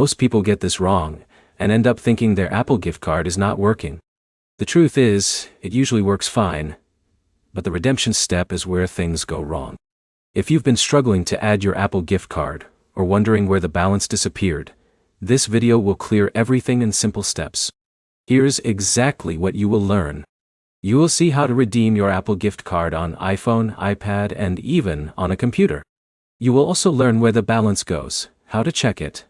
Most people get this wrong and end up thinking their Apple gift card is not working. The truth is, it usually works fine, but the redemption step is where things go wrong. If you've been struggling to add your Apple gift card, or wondering where the balance disappeared, this video will clear everything in simple steps. Here's exactly what you will learn. You will see how to redeem your Apple gift card on iPhone, iPad, and even on a computer. You will also learn where the balance goes, how to check it,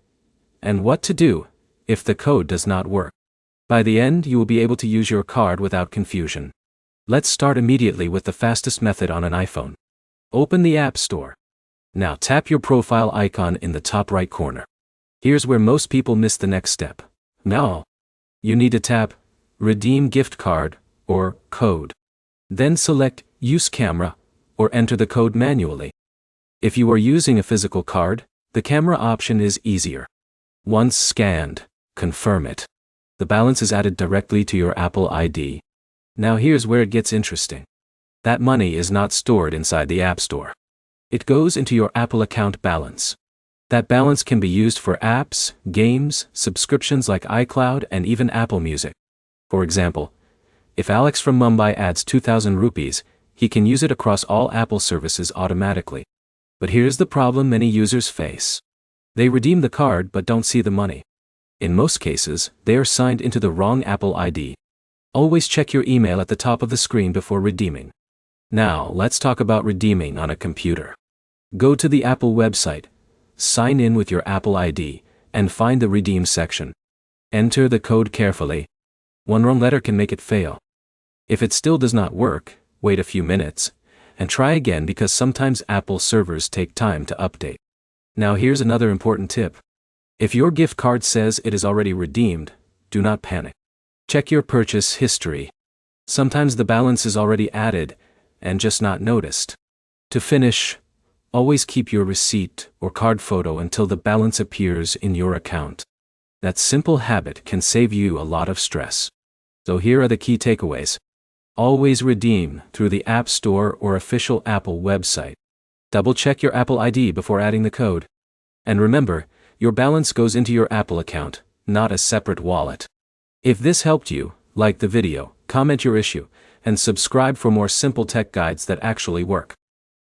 and what to do if the code does not work. By the end, you will be able to use your card without confusion. Let's start immediately with the fastest method on an iPhone. Open the App Store. Now tap your profile icon in the top right corner. Here's where most people miss the next step. Now, you need to tap Redeem Gift Card or Code. Then select Use Camera or enter the code manually. If you are using a physical card, the camera option is easier. Once scanned, confirm it. The balance is added directly to your Apple ID. Now here's where it gets interesting. That money is not stored inside the App Store. It goes into your Apple account balance. That balance can be used for apps, games, subscriptions like iCloud, and even Apple Music. For example, if Alex from Mumbai adds 2,000 rupees, he can use it across all Apple services automatically. But here's the problem many users face. They redeem the card but don't see the money. In most cases, they are signed into the wrong Apple ID. Always check your email at the top of the screen before redeeming. Now, let's talk about redeeming on a computer. Go to the Apple website, sign in with your Apple ID, and find the Redeem section. Enter the code carefully. One wrong letter can make it fail. If it still does not work, wait a few minutes, and try again because sometimes Apple servers take time to update. Now here's another important tip. If your gift card says it is already redeemed, do not panic. Check your purchase history. Sometimes the balance is already added and just not noticed. To finish, always keep your receipt or card photo until the balance appears in your account. That simple habit can save you a lot of stress. So here are the key takeaways. Always redeem through the App Store or official Apple website. Double-check your Apple ID before adding the code. And remember, your balance goes into your Apple account, not a separate wallet. If this helped you, like the video, comment your issue, and subscribe for more simple tech guides that actually work.